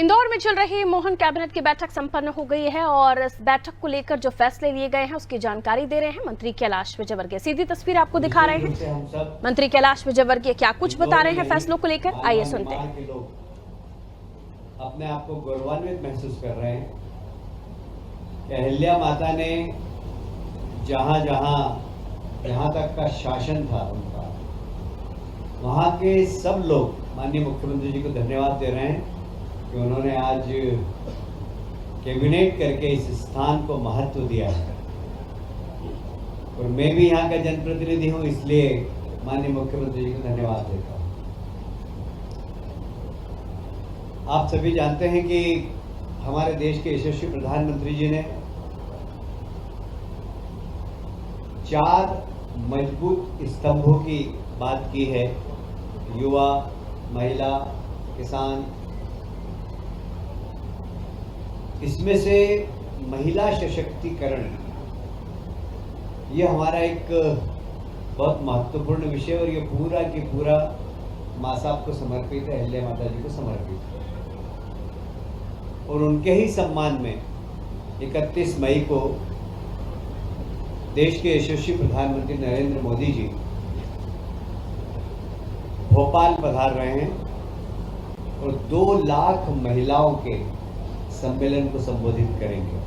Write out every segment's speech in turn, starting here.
इंदौर में चल रही मोहन कैबिनेट की बैठक संपन्न हो गई है और इस बैठक को लेकर जो फैसले लिए गए हैं उसकी जानकारी दे रहे हैं मंत्री कैलाश विजयवर्गीय। सीधी तस्वीर आपको दिखा रहे हैं। मंत्री कैलाश विजयवर्गीय क्या कुछ बता रहे हैं फैसलों को लेकर, आइए सुनते हैं। अपने आप को गौरवान्वित महसूस कर रहे हैं कि अहिल्या माता ने जहां तक का शासन था उनका, वहां के सब लोग माननीय मुख्यमंत्री जी को धन्यवाद दे रहे हैं कि उन्होंने आज कैबिनेट करके इस स्थान को महत्व दिया है। और मैं भी यहाँ का जनप्रतिनिधि हूँ, इसलिए माननीय मुख्यमंत्री जी को धन्यवाद देता हूँ। आप सभी जानते हैं कि हमारे देश के यशस्वी प्रधानमंत्री जी ने 4 मजबूत स्तंभों की बात की है: युवा, महिला, किसान। इसमें से महिला सशक्तिकरण ये हमारा एक बहुत महत्वपूर्ण विषय, और ये पूरा की पूरा माँ साहब को समर्पित है, अहिल्या माता जी को समर्पित है। और उनके ही सम्मान में 31 मई को देश के यशस्वी प्रधानमंत्री नरेंद्र मोदी जी भोपाल पधार रहे हैं और 2 लाख महिलाओं के सम्मेलन को संबोधित करेंगे।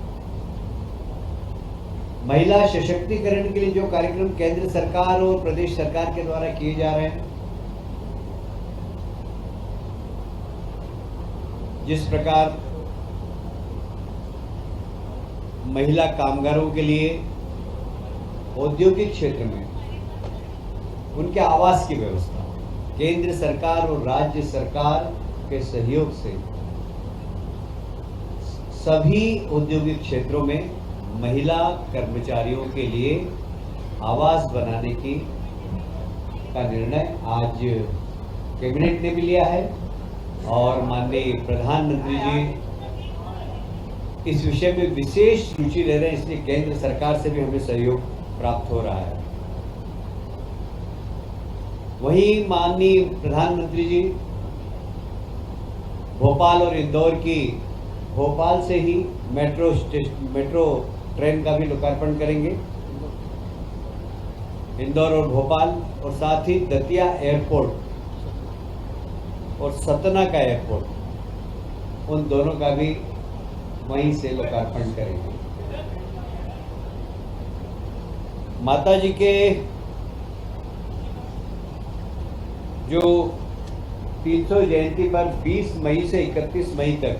महिला सशक्तिकरण के लिए जो कार्यक्रम केंद्र सरकार और प्रदेश सरकार के द्वारा किए जा रहे हैं, जिस प्रकार महिला कामगारों के लिए औद्योगिक क्षेत्र में उनके आवास की व्यवस्था केंद्र सरकार और राज्य सरकार के सहयोग से सभी औद्योगिक क्षेत्रों में महिला कर्मचारियों के लिए आवास बनाने का निर्णय आज कैबिनेट ने भी लिया है। और माननीय प्रधानमंत्री जी इस विषय में विशेष रुचि ले रहे हैं, इसलिए केंद्र सरकार से भी हमें सहयोग प्राप्त हो रहा है। वहीं माननीय प्रधानमंत्री जी भोपाल और इंदौर की भोपाल से ही मेट्रो ट्रेन का भी लोकार्पण करेंगे, इंदौर और भोपाल, और साथ ही दतिया एयरपोर्ट और सतना का एयरपोर्ट, उन दोनों का भी वहीं से लोकार्पण करेंगे। माता जी के जो 300 जयंती पर 20 मई से 31 मई तक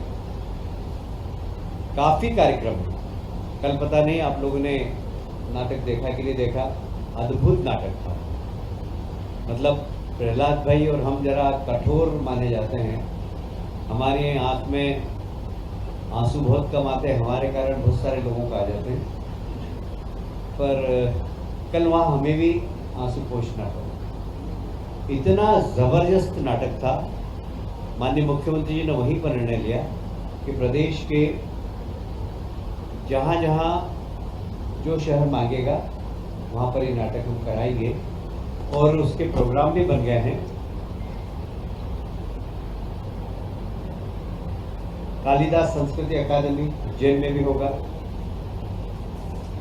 काफी कार्यक्रम है। कल पता नहीं आप लोगों ने नाटक देखा कि नहीं देखा, अद्भुत नाटक था। मतलब प्रहलाद भाई और हम जरा कठोर माने जाते हैं, हमारे आंख में आंसू बहुत कम आते हैं, हमारे कारण बहुत सारे लोगों को आ जाते हैं, पर कल वहाँ हमें भी आंसू पोंछना पड़ा। इतना जबरदस्त नाटक था। माननीय मुख्यमंत्री जी ने वहीं पर निर्णय लिया कि प्रदेश के जहाँ जहाँ जो शहर मांगेगा वहाँ पर ये नाटक हम कराएंगे, और उसके प्रोग्राम भी बन गए हैं। कालिदास संस्कृति अकादमी उज्जैन में भी होगा,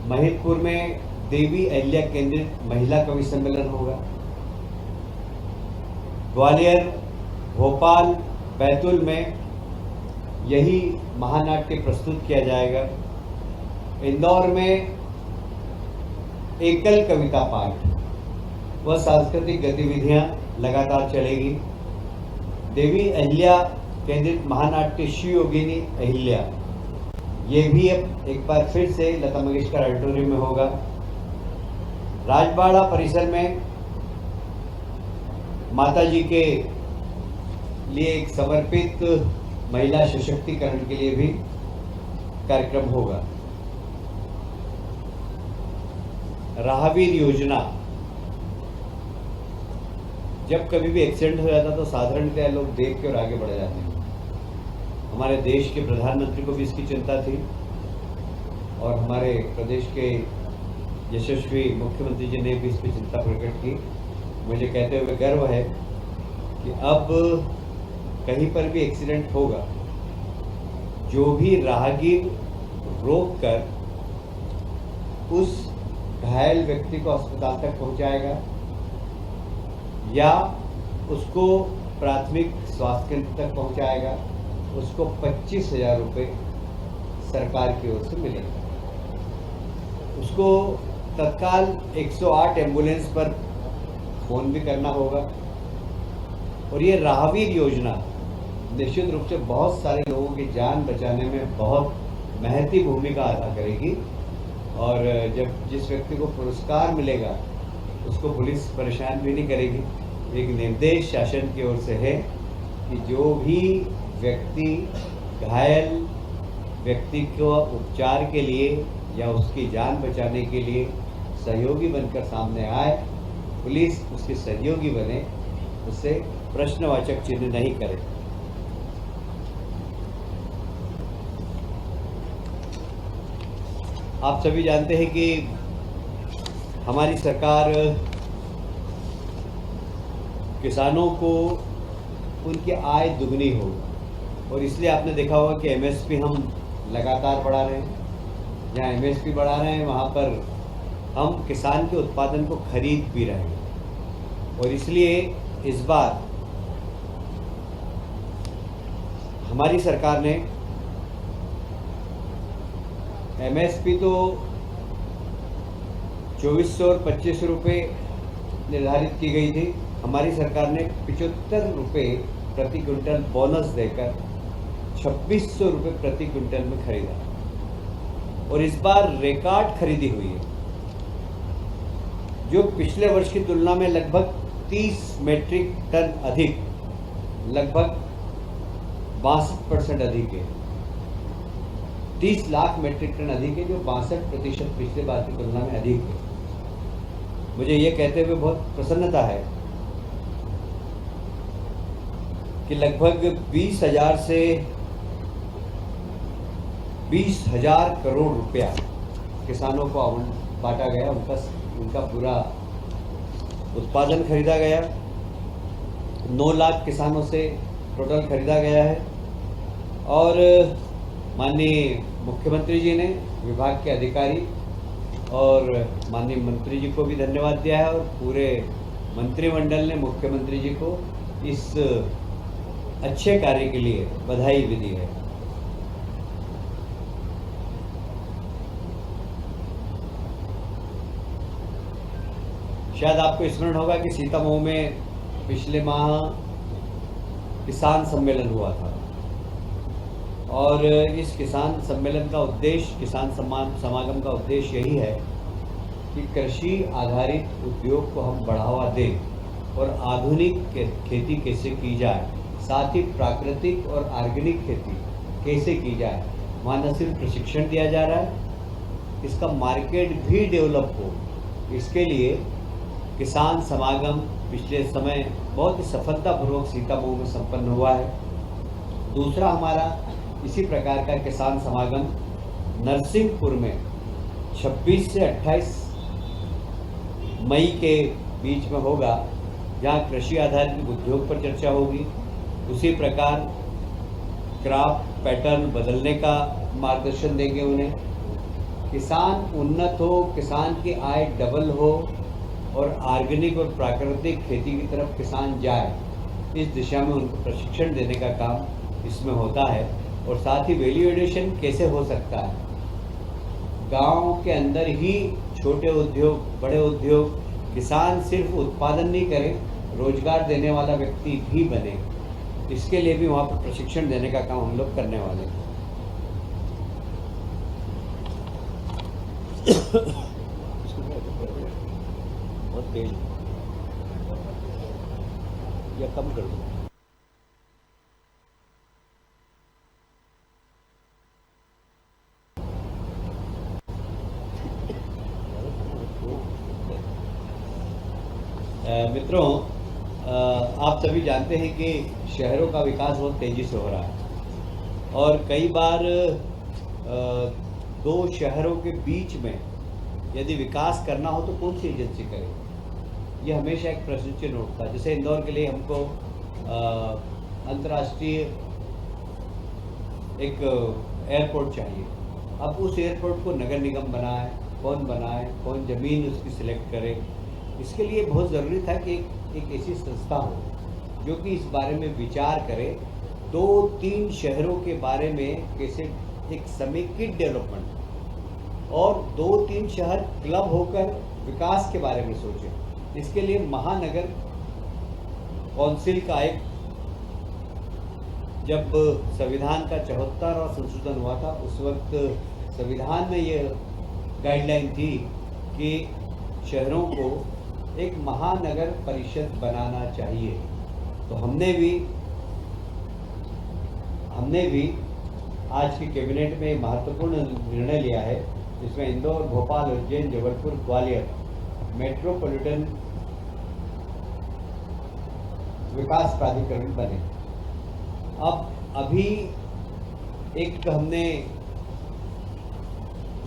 महिदपुर में देवी अहिल्या केंद्रित महिला कवि सम्मेलन होगा, ग्वालियर, भोपाल, बैतूल में यही महानाट्य प्रस्तुत किया जाएगा, इंदौर में एकल कविता पाठ व सांस्कृतिक गतिविधियां लगातार चलेगी, देवी अहिल्या केंद्रित महानाट्य शिव योगिनी अहिल्या ये भी अब एक बार फिर से लता मंगेशकर ऑडिटोरियम में होगा। राजबाड़ा परिसर में माता जी के लिए एक समर्पित महिला सशक्तिकरण के लिए भी कार्यक्रम होगा। राहवीर योजना, जब कभी भी एक्सीडेंट हो जाता तो साधारणतः लोग देख के और आगे बढ़ जाते हैं। हमारे देश के प्रधानमंत्री को भी इसकी चिंता थी, और हमारे प्रदेश के यशस्वी मुख्यमंत्री जी ने भी इस पर चिंता प्रकट की। मुझे कहते हुए गर्व है कि अब कहीं पर भी एक्सीडेंट होगा जो भी राहगीर रोक कर उस घायल व्यक्ति को अस्पताल तक पहुंचाएगा या उसको प्राथमिक स्वास्थ्य केंद्र तक पहुंचाएगा, उसको 25,000 रुपये सरकार की ओर से मिलेगा। उसको तत्काल 108 एम्बुलेंस पर फ़ोन भी करना होगा। और ये राहगीर योजना निश्चित रूप से बहुत सारे लोगों की जान बचाने में बहुत महत्वपूर्ण भूमिका अदा करेगी। और जब जिस व्यक्ति को पुरस्कार मिलेगा उसको पुलिस परेशान भी नहीं करेगी। एक निर्देश शासन की ओर से है कि जो भी व्यक्ति घायल व्यक्ति को उपचार के लिए या उसकी जान बचाने के लिए सहयोगी बनकर सामने आए, पुलिस उसके सहयोगी बने, उससे प्रश्नवाचक चिन्ह नहीं करे। आप सभी जानते हैं कि हमारी सरकार किसानों को उनकी आय दुगनी हो, और इसलिए आपने देखा होगा कि एमएसपी हम लगातार बढ़ा रहे हैं। जहाँ एमएसपी बढ़ा रहे हैं वहाँ पर हम किसान के उत्पादन को खरीद भी रहे हैं। और इसलिए इस बार हमारी सरकार ने एमएसपी तो 2400 और 2500 रुपये निर्धारित की गई थी। हमारी सरकार ने 75 रुपये प्रति क्विंटल बोनस देकर 2600 रुपये प्रति क्विंटल में खरीदा। और इस बार रिकॉर्ड खरीदी हुई है, जो पिछले वर्ष की तुलना में लगभग 30 मीट्रिक टन अधिक, लगभग 62% अधिक है। 30 लाख मीट्रिक टन अधिक है, जो 62% पिछले बार की तुलना में अधिक है। मुझे ये कहते हुए बहुत प्रसन्नता है कि लगभग 20,000 से 20,000 करोड़ रुपया किसानों को बांटा गया। उनका पूरा उत्पादन खरीदा गया। 9 लाख किसानों से टोटल खरीदा गया है। और माननीय मुख्यमंत्री जी ने, विभाग के अधिकारी और माननीय मंत्री जी को भी धन्यवाद दिया है, और पूरे मंत्रिमंडल ने मुख्यमंत्री जी को इस अच्छे कार्य के लिए बधाई भी दी है। शायद आपको स्मरण होगा कि सीतामऊ में पिछले माह किसान सम्मेलन हुआ था, और इस किसान सम्मेलन का उद्देश्य, किसान समागम का उद्देश्य यही है कि कृषि आधारित उद्योग को हम बढ़ावा दें और आधुनिक खेती कैसे की जाए, साथ ही प्राकृतिक और ऑर्गेनिक खेती कैसे की जाए। वहाँ न सिर्फ प्रशिक्षण दिया जा रहा है, इसका मार्केट भी डेवलप हो। इसके लिए किसान समागम पिछले समय बहुत ही सफलतापूर्वक सीतामऊ में संपन्न हुआ है। दूसरा हमारा इसी प्रकार का किसान समागम नरसिंहपुर में 26 से 28 मई के बीच में होगा, जहाँ कृषि आधारित उद्योग पर चर्चा होगी। उसी प्रकार क्रॉप पैटर्न बदलने का मार्गदर्शन देंगे उन्हें। किसान उन्नत हो, किसान की आय डबल हो और ऑर्गेनिक और प्राकृतिक खेती की तरफ किसान जाए, इस दिशा में उनको प्रशिक्षण देने का काम इसमें होता है। और साथ ही वैल्यू एडिशन कैसे हो सकता है, गांव के अंदर ही छोटे उद्योग, बड़े उद्योग, किसान सिर्फ उत्पादन नहीं करे, रोजगार देने वाला व्यक्ति भी बने, इसके लिए भी वहाँ पर प्रशिक्षण देने का काम हम लोग करने वाले हैं। बहुत तेज या कम कर दो। मित्रों, आप सभी जानते हैं कि शहरों का विकास बहुत तेजी से हो रहा है, और कई बार दो शहरों के बीच में यदि विकास करना हो तो कौन सी एजेंसी करे, ये हमेशा एक प्रश्न चिन्ह उठता है। जैसे इंदौर के लिए हमको अंतर्राष्ट्रीय एक एयरपोर्ट चाहिए। अब उस एयरपोर्ट को नगर निगम बनाए, कौन ज़मीन उसकी सिलेक्ट करे, इसके लिए बहुत ज़रूरी था कि एक ऐसी संस्था हो जो कि इस बारे में विचार करे, 2-3 शहरों के बारे में कैसे एक समेकित डेवलपमेंट और 2-3 शहर क्लब होकर विकास के बारे में सोचें। इसके लिए महानगर काउंसिल का एक, जब संविधान का 74वां संशोधन हुआ था उस वक्त संविधान में ये गाइडलाइन थी कि शहरों को एक महानगर परिषद बनाना चाहिए। तो हमने भी आज की कैबिनेट में महत्वपूर्ण निर्णय लिया है, जिसमें इंदौर, भोपाल, उज्जैन, जबलपुर, ग्वालियर मेट्रोपॉलिटन विकास प्राधिकरण बने। अब अभी एक हमने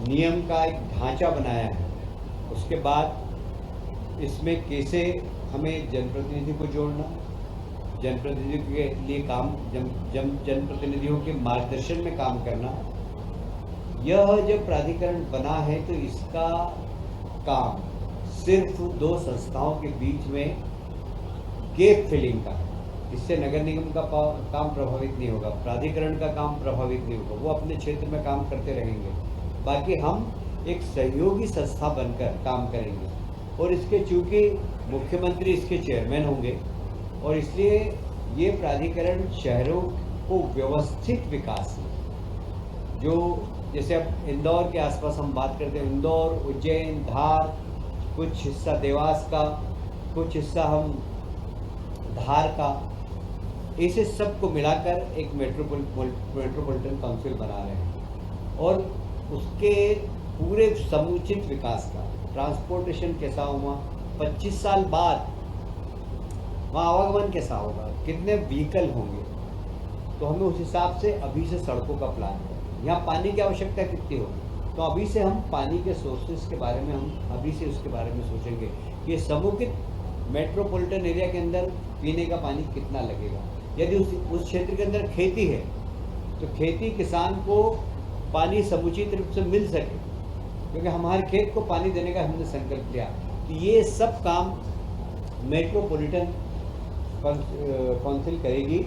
नियम का एक ढांचा बनाया है, उसके बाद इसमें कैसे हमें जनप्रतिनिधि को जोड़ना, जनप्रतिनिधियों के लिए काम, जनप्रतिनिधियों के मार्गदर्शन में काम करना। यह जब प्राधिकरण बना है तो इसका काम सिर्फ 2 संस्थाओं के बीच में गैप फिलिंग का है। इससे नगर निगम का काम प्रभावित नहीं होगा, प्राधिकरण का काम प्रभावित नहीं होगा, वो अपने क्षेत्र में काम करते रहेंगे। बाकी हम एक सहयोगी संस्था बनकर काम करेंगे और इसके चूंकि मुख्यमंत्री इसके चेयरमैन होंगे और इसलिए ये प्राधिकरण शहरों को व्यवस्थित विकास, जो जैसे अब इंदौर के आसपास हम बात करते हैं, इंदौर, उज्जैन, धार, कुछ हिस्सा देवास का, कुछ हिस्सा हम धार का, इसे सबको मिलाकर एक मेट्रोपॉलिटन काउंसिल बना रहे हैं और उसके पूरे समुचित विकास का, ट्रांसपोर्टेशन कैसा हुआ, 25 साल बाद वहाँ आवागमन कैसा होगा, कितने व्हीकल होंगे, तो हमें उस हिसाब से अभी से सड़कों का प्लान है। यहाँ पानी की आवश्यकता कितनी होगी, तो अभी से हम पानी के सोर्सेज के बारे में हम अभी से उसके बारे में सोचेंगे। ये समुचित मेट्रोपॉलिटन एरिया के अंदर पीने का पानी कितना लगेगा, यदि उस क्षेत्र के अंदर खेती है तो खेती किसान को पानी समुचित रूप से मिल सके, क्योंकि हमारे खेत को पानी देने का हमने संकल्प लिया। तो ये सब काम मेट्रोपॉलिटन काउंसिल करेगी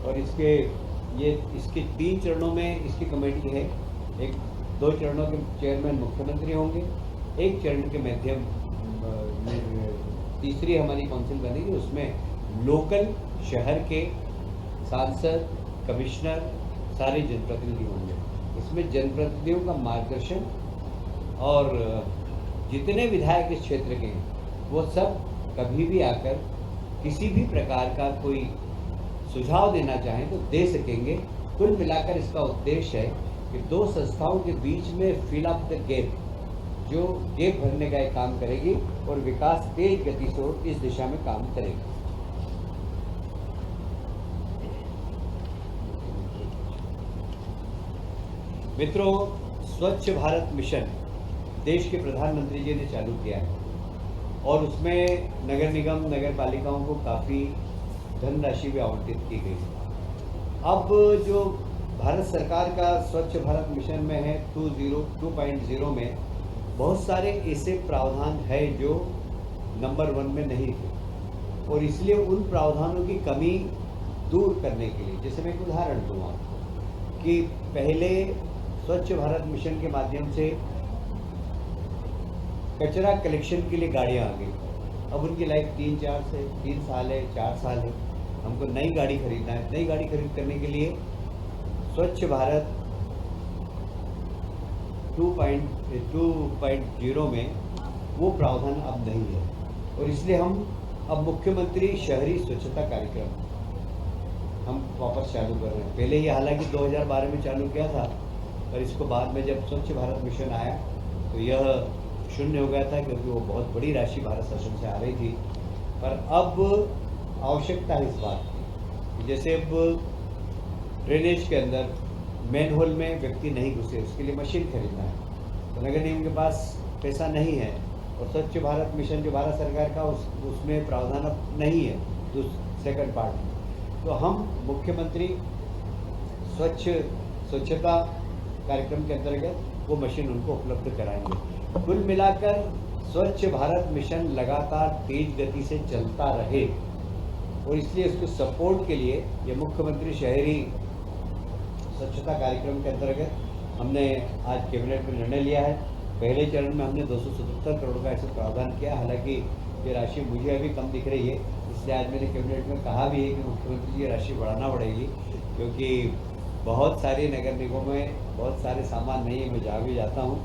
और इसके 3 चरणों में इसकी कमेटी है। 2 चरणों के चेयरमैन मुख्यमंत्री होंगे, 1 चरण के माध्यम तीसरी हमारी काउंसिल बनेगी, उसमें लोकल शहर के सांसद, कमिश्नर, सारे जनप्रतिनिधि होंगे। इसमें जनप्रतिनिधियों का मार्गदर्शन और जितने विधायक इस क्षेत्र के हैं वो सब कभी भी आकर किसी भी प्रकार का कोई सुझाव देना चाहें तो दे सकेंगे। कुल मिलाकर इसका उद्देश्य है कि 2 संस्थाओं के बीच में फिल अप द गैप, जो गैप भरने का एक काम करेगी और विकास तेज गति से इस दिशा में काम करेगी। मित्रों, स्वच्छ भारत मिशन देश के प्रधानमंत्री जी ने चालू किया है और उसमें नगर निगम, नगर पालिकाओं को काफ़ी धनराशि भी आवंटित की गई। अब जो भारत सरकार का स्वच्छ भारत मिशन में है 2.0 में बहुत सारे ऐसे प्रावधान है जो नंबर 1 में नहीं थे और इसलिए उन प्रावधानों की कमी दूर करने के लिए, जैसे मैं एक उदाहरण दूँ आपको कि पहले स्वच्छ भारत मिशन के माध्यम से कचरा कलेक्शन के लिए गाड़ियाँ आ गई। अब उनकी लाइफ 3 साल है, 4 साल है, हमको नई गाड़ी खरीदना है। नई गाड़ी खरीद करने के लिए स्वच्छ भारत 2.0 में वो प्रावधान अब नहीं है और इसलिए हम अब मुख्यमंत्री शहरी स्वच्छता कार्यक्रम हम वापस चालू कर रहे हैं। पहले ये हालांकि 2012 में चालू किया था, पर इसको बाद में जब स्वच्छ भारत मिशन आया तो यह शून्य हो गया था, क्योंकि वो बहुत बड़ी राशि भारत शासन से आ रही थी। पर अब आवश्यकता है इस बात की, जैसे अब ड्रेनेज के अंदर मैनहोल में व्यक्ति नहीं घुसे, उसके लिए मशीन खरीदना है, तो नगर निगम के पास पैसा नहीं है और स्वच्छ भारत मिशन जो भारत सरकार का उसमें प्रावधान अब नहीं है, तो सेकंड पार्ट में तो हम मुख्यमंत्री स्वच्छ स्वच्छता कार्यक्रम के अंतर्गत वो मशीन उनको उपलब्ध कराएंगे। कुल मिलाकर स्वच्छ भारत मिशन लगातार तेज गति से चलता रहे और इसलिए इसको सपोर्ट के लिए ये मुख्यमंत्री शहरी स्वच्छता कार्यक्रम के अंतर्गत हमने आज कैबिनेट में निर्णय लिया है। पहले चरण में हमने 277 करोड़ का ऐसा प्रावधान किया, हालांकि ये राशि मुझे अभी कम दिख रही है, इसलिए आज मैंने कैबिनेट में कहा भी है कि मुख्यमंत्री जी ये राशि बढ़ाना पड़ेगी, क्योंकि बहुत सारे नगर निगमों में बहुत सारे सामान नहीं है, मैं जहाँ भी जाता हूँ,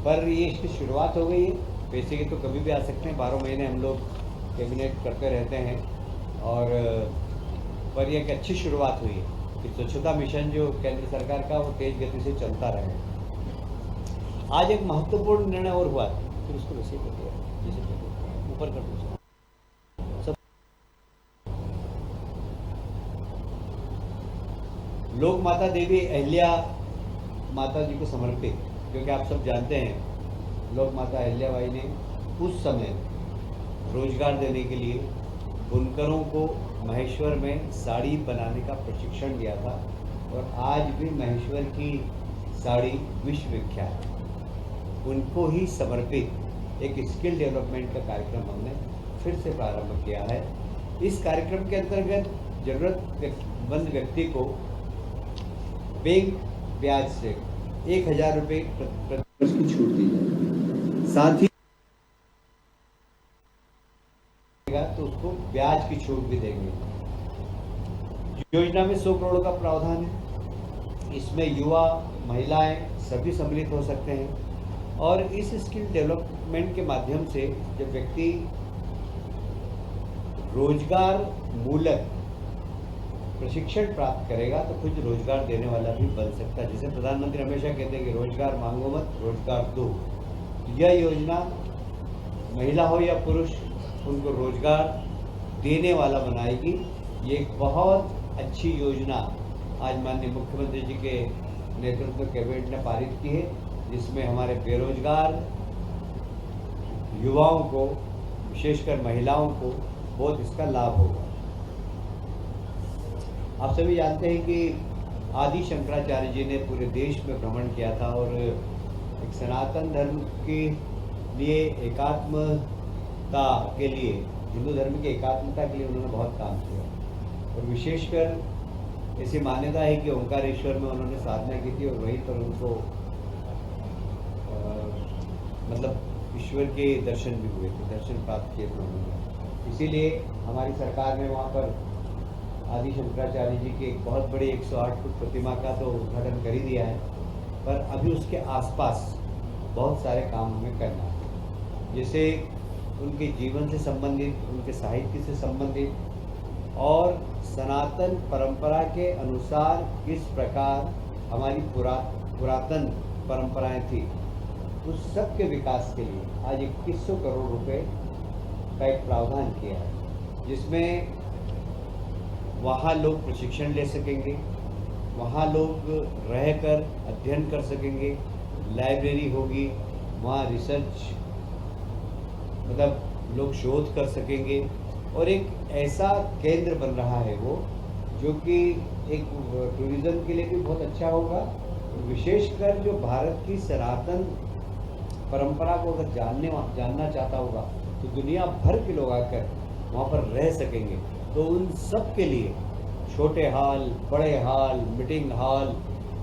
पर ये इसकी शुरुआत हो गई है। पैसे के तो कभी भी आ सकते हैं, 12 महीने हम लोग कैबिनेट करते रहते हैं, और पर यह एक अच्छी शुरुआत हुई है कि स्वच्छता मिशन जो केंद्र सरकार का वो तेज गति से चलता रहे। आज एक महत्वपूर्ण निर्णय और हुआ, फिर उसको वैसे कर दिया, जैसे ऊपर कर दो सब। लोक माता देवी अहिल्या माता जी को समर्पित, क्योंकि आप सब जानते हैं लोक माता अहिल्याबाई ने उस समय रोजगार देने के लिए बुनकरों को महेश्वर में साड़ी बनाने का प्रशिक्षण दिया था, और आज भी महेश्वर की साड़ी विश्व विख्यात है। उनको ही समर्पित एक स्किल डेवलपमेंट का कार्यक्रम हमने फिर से प्रारंभ किया है। इस कार्यक्रम के अंतर्गत जरूरतमंद व्यक्ति को बैंक ब्याज से 1000 रुपये प्रति की छूट दी जाए, साथ ही तो उसको ब्याज की छूट भी देंगे। योजना में 100 करोड़ का प्रावधान है, इसमें युवा महिलाएं सभी सम्मिलित हो सकते हैं, और इस स्किल डेवलपमेंट के माध्यम से जब व्यक्ति रोजगार मूलक प्रशिक्षण प्राप्त करेगा तो खुद रोजगार देने वाला भी बन सकता है। जैसे प्रधानमंत्री हमेशा कहते हैं कि रोजगार मांगो मत, रोजगार दो। यह योजना महिला हो या पुरुष उनको रोजगार देने वाला बनाएगी। ये एक बहुत अच्छी योजना आज माननीय मुख्यमंत्री जी के नेतृत्व में कैबिनेट ने पारित की है, जिसमें हमारे बेरोजगार युवाओं को, विशेषकर महिलाओं को बहुत इसका लाभ होगा। आप सभी जानते हैं कि आदि शंकराचार्य जी ने पूरे देश में भ्रमण किया था और एक सनातन धर्म के लिए एकात्मता के लिए, हिंदू धर्म की एकात्मता के लिए उन्होंने बहुत काम किया, और विशेषकर ऐसी मान्यता है कि ओंकारेश्वर में उन्होंने साधना की थी और वहीं पर उनको मतलब ईश्वर के दर्शन भी हुए थे, दर्शन प्राप्त किए थे उन्होंने। इसीलिए हमारी सरकार ने वहाँ पर आदि शंकराचार्य जी की एक बहुत बड़ी 108 फुट प्रतिमा का तो उद्घाटन कर ही दिया है, पर अभी उसके आसपास बहुत सारे काम हमें करना है, जैसे उनके जीवन से संबंधित, उनके साहित्य से संबंधित और सनातन परंपरा के अनुसार किस प्रकार हमारी पुरातन परंपराएं थी, उस सब के विकास के लिए आज 2100 करोड़ रुपए का एक प्रावधान किया है, जिसमें वहाँ लोग प्रशिक्षण ले सकेंगे, वहाँ लोग रहकर अध्ययन कर सकेंगे, लाइब्रेरी होगी, वहाँ रिसर्च मतलब लोग शोध कर सकेंगे, और एक ऐसा केंद्र बन रहा है वो जो कि एक टूरिज्म के लिए भी बहुत अच्छा होगा। विशेषकर जो भारत की सनातन परंपरा को अगर जानना चाहता होगा तो दुनिया भर के लोग आकर वहाँ पर रह सकेंगे। तो उन सब के लिए छोटे हॉल, बड़े हॉल, मीटिंग हॉल,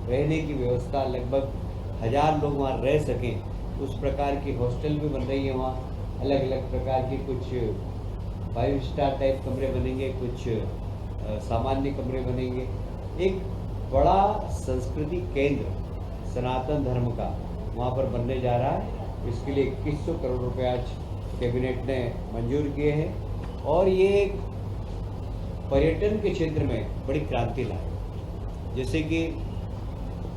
रहने की व्यवस्था, लगभग 1000 लोग वहाँ रह सकें, उस प्रकार की हॉस्टल भी बन रही है वहाँ। अलग अलग प्रकार की कुछ 5 स्टार टाइप कमरे बनेंगे, कुछ सामान्य कमरे बनेंगे। एक बड़ा संस्कृति केंद्र सनातन धर्म का वहाँ पर बनने जा रहा है। इसके लिए 2100 करोड़ रुपए आज कैबिनेट ने मंजूर किए हैं, और ये पर्यटन के क्षेत्र में बड़ी क्रांति लाए। जैसे कि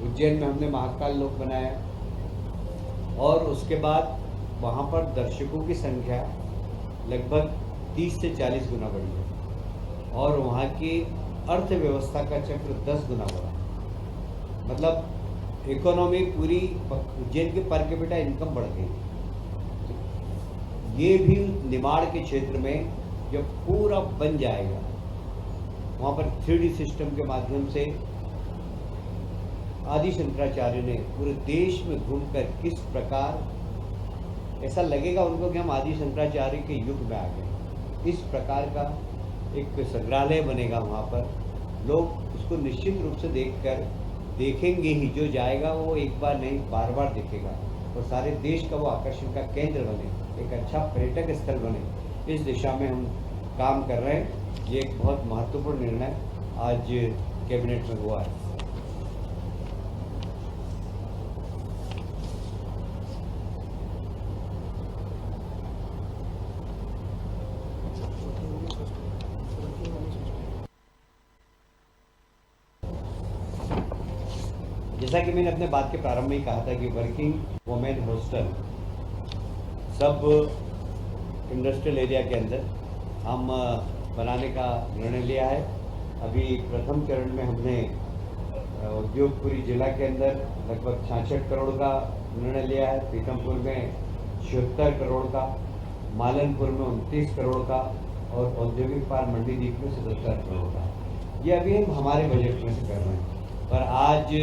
उज्जैन में हमने महाकाल लोक बनाया, और उसके बाद वहाँ पर दर्शकों की संख्या लगभग 30 से 40 गुना बढ़ी है, और वहाँ की अर्थव्यवस्था का चक्र 10 गुना बढ़ा। मतलब इकोनॉमी पूरी उज्जैन के पर कैपिटा इनकम बढ़ गई। ये भी निमाड़ के क्षेत्र में जब पूरा बन जाएगा, वहाँ पर 3D सिस्टम के माध्यम से आदि शंकराचार्य ने पूरे देश में घूमकर किस प्रकार ऐसा लगेगा उनको कि हम आदि शंकराचार्य के युग में आ गए, इस प्रकार का एक संग्रहालय बनेगा वहाँ पर। लोग उसको निश्चित रूप से देखेंगे ही, जो जाएगा वो एक बार नहीं बार बार देखेगा और सारे देश का वो आकर्षण का केंद्र बने, एक अच्छा पर्यटक स्थल बने। इस दिशा में हम काम कर रहे हैं। ये एक बहुत महत्वपूर्ण निर्णय आज कैबिनेट में हुआ है। जैसा कि मैंने अपने बात के प्रारंभ में ही कहा था कि वर्किंग वुमेन हॉस्टल सब इंडस्ट्रियल एरिया के अंदर हम बनाने का निर्णय लिया है। अभी प्रथम चरण में हमने उद्योगपुरी जिला के अंदर लगभग 66 करोड़ का निर्णय लिया है, पीतमपुर में 76 करोड़ का, मालनपुर में 29 करोड़ का और औद्योगिक पार्क मंडीदीप में 77 करोड़ का। ये अभी हम हमारे बजट में से कर रहे हैं, पर आज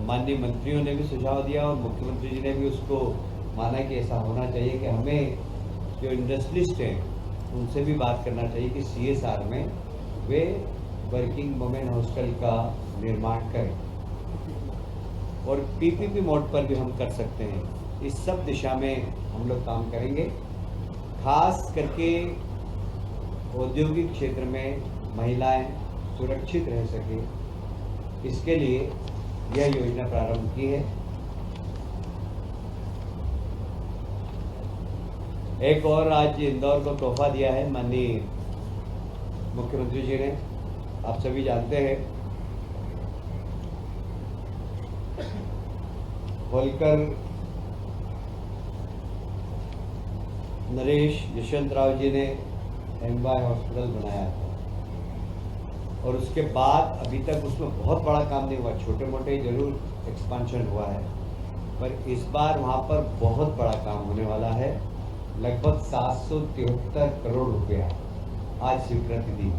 माननीय मंत्रियों ने भी सुझाव दिया और मुख्यमंत्री जी ने भी उसको माना कि ऐसा होना चाहिए कि हमें जो इंडस्ट्रियलिस्ट हैं उनसे भी बात करना चाहिए कि CSR में वे वर्किंग वुमेन हॉस्टल का निर्माण करें और PPP मोड पर भी हम कर सकते हैं। इस सब दिशा में हम लोग काम करेंगे, खास करके औद्योगिक क्षेत्र में महिलाएं सुरक्षित रह सके, इसके लिए यह योजना प्रारंभ की है। एक और आज इंदौर को तोहफा दिया है माननीय मुख्यमंत्री जी ने। आप सभी जानते हैं होलकर नरेश यशवंत राव जी ने MY हॉस्पिटल बनाया था और उसके बाद अभी तक उसमें बहुत बड़ा काम नहीं हुआ, छोटे मोटे जरूर एक्सपांशन हुआ है, पर इस बार वहाँ पर बहुत बड़ा काम होने वाला है। लगभग 773 करोड़ रुपया आज स्वीकृति दी।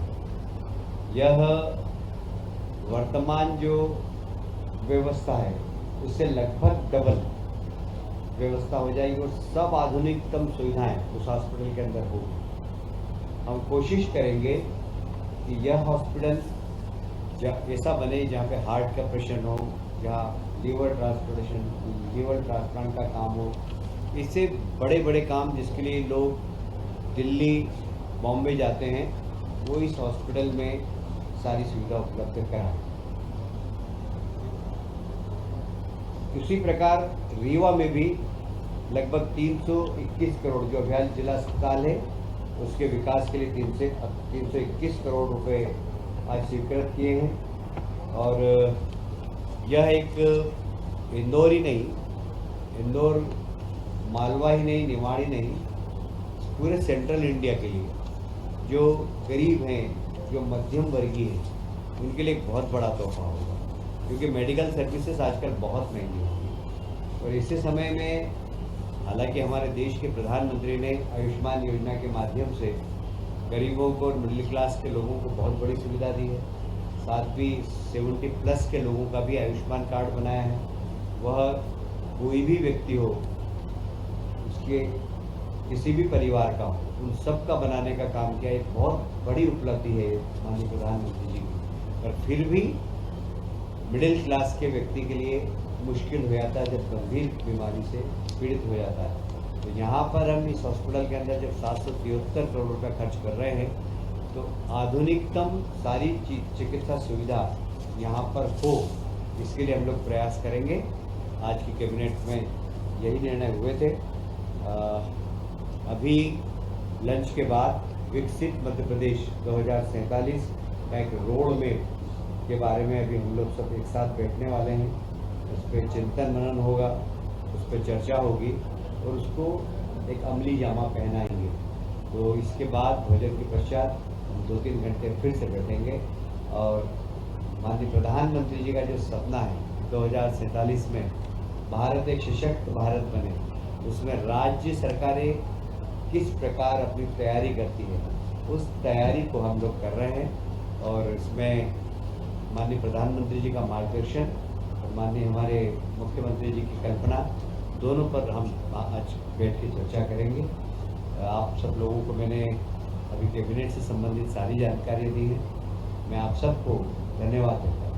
यह वर्तमान जो व्यवस्था है उससे लगभग डबल व्यवस्था हो जाएगी और सब आधुनिकतम सुविधाएं उस हॉस्पिटल के अंदर होगी। हम कोशिश करेंगे कि यह हॉस्पिटल ऐसा बने जहाँ पे हार्ट का पेशेंट हो, जहाँ लीवर ट्रांसप्लांट का काम हो, इससे बड़े बड़े काम जिसके लिए लोग दिल्ली बॉम्बे जाते हैं वो इस हॉस्पिटल में सारी सुविधा उपलब्ध कराएं। उसी प्रकार रीवा में भी लगभग 321 करोड़, जो अभ्यास जिला अस्पताल है उसके विकास के लिए 321 करोड़ रुपए आज स्वीकृत किए हैं। और यह एक इंदौर ही नहीं, इंदौर मालवा ही नहीं, निवाड़ी नहीं, पूरे सेंट्रल इंडिया के लिए जो गरीब हैं, जो मध्यम वर्गीय हैं, उनके लिए एक बहुत बड़ा तोहफा होगा, क्योंकि मेडिकल सर्विसेज आजकल बहुत महंगी होगी। और इसी समय में हालांकि हमारे देश के प्रधानमंत्री ने आयुष्मान योजना के माध्यम से गरीबों को और मिडिल क्लास के लोगों को बहुत बड़ी सुविधा दी है। साथ ही 70+ के लोगों का भी आयुष्मान कार्ड बनाया है। वह कोई भी व्यक्ति हो, उसके किसी भी परिवार का हो, उन सब का बनाने का काम किया। एक बहुत बड़ी उपलब्धि है माननीय प्रधानमंत्री जी की। पर फिर भी मिडिल क्लास के व्यक्ति के लिए मुश्किल हो जाता है जब गंभीर बीमारी से पीड़ित हो जाता है। तो यहाँ पर हम इस हॉस्पिटल के अंदर जब 773 करोड़ रुपये खर्च कर रहे हैं तो आधुनिकतम सारी चिकित्सा सुविधा यहाँ पर हो, इसके लिए हम लोग प्रयास करेंगे। आज की कैबिनेट में यही निर्णय हुए थे। अभी लंच के बाद विकसित मध्य प्रदेश 2047 का एक रोड मैप के बारे में अभी हम लोग सब एक साथ बैठने वाले हैं। उस पर चिंतन मनन होगा, उस पर चर्चा होगी और उसको एक अमली जामा पहनाएंगे। तो इसके बाद भोजन के पश्चात हम 2-3 घंटे फिर से बैठेंगे और माननीय प्रधानमंत्री जी का जो सपना है 2047 में भारत एक सशक्त भारत बने, उसमें राज्य सरकारें किस प्रकार अपनी तैयारी करती है, उस तैयारी को हम लोग कर रहे हैं। और इसमें माननीय प्रधानमंत्री जी का मार्गदर्शन माननीय हमारे मुख्यमंत्री जी की कल्पना, दोनों पर हम आज बैठ के चर्चा करेंगे। आप सब लोगों को मैंने अभी कैबिनेट से संबंधित सारी जानकारी दी है। मैं आप सबको धन्यवाद देता हूँ।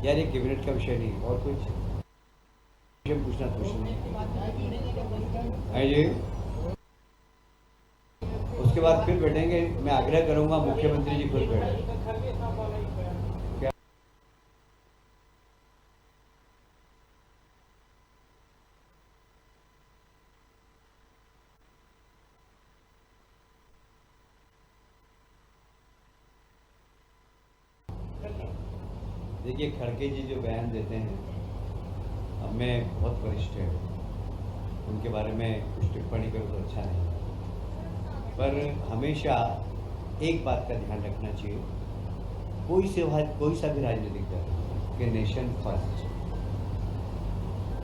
यार ये कैबिनेट का विषय नहीं, और कुछ विषय पूछना है जी। उसके बाद फिर बैठेंगे। मैं आग्रह करूंगा मुख्यमंत्री जी खुद बैठे। देखिए, खड़गे जी जो बयान देते हैं, अब मैं बहुत वरिष्ठ है, उनके बारे में कुछ टिप्पणी करूँ तो अच्छा नहीं, पर हमेशा एक बात का ध्यान रखना चाहिए, कोई सा भी राजनीतिक दल कि नेशन फर्स्ट।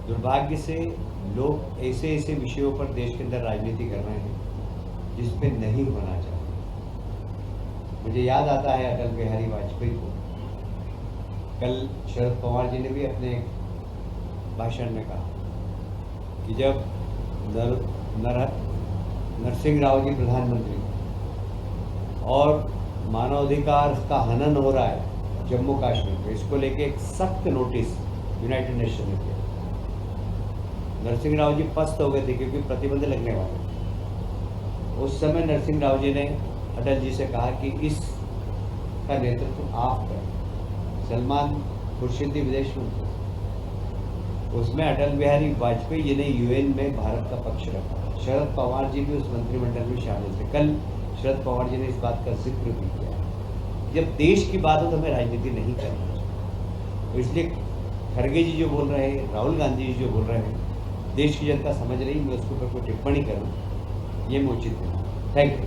दुर्भाग्य से लोग ऐसे ऐसे विषयों पर देश के अंदर राजनीति कर रहे हैं जिस पे नहीं होना चाहिए। मुझे याद आता है अटल बिहारी वाजपेयी को। कल शरद पवार जी ने भी अपने भाषण में कहा कि जब नरसिंह राव जी प्रधानमंत्री और मानवाधिकार का हनन हो रहा है जम्मू कश्मीर में, इसको लेके एक सख्त नोटिस यूनाइटेड नेशन ने किया। नरसिंह राव जी पस्त हो गए थे क्योंकि प्रतिबंध लगने वाले। उस समय नरसिंह राव जी ने अटल जी से कहा कि इसका नेतृत्व आप करें। सलमान खुर्शीदी विदेश मंत्री, उसमें अटल बिहारी वाजपेयी जी ने यूएन में भारत का पक्ष रखा। शरद पवार जी भी उस मंत्रिमंडल में शामिल थे। कल शरद पवार जी ने इस बात का जिक्र भी किया। जब देश की बात हो तो हमें राजनीति नहीं करनी चाहिए। तो इसलिए खड़गे जी जो बोल रहे हैं, राहुल गांधी जी जो बोल रहे हैं, देश की जनता समझ रही, मैं उसके ऊपर कोई टिप्पणी करूँ ये मैं उचित नहीं। Thank you.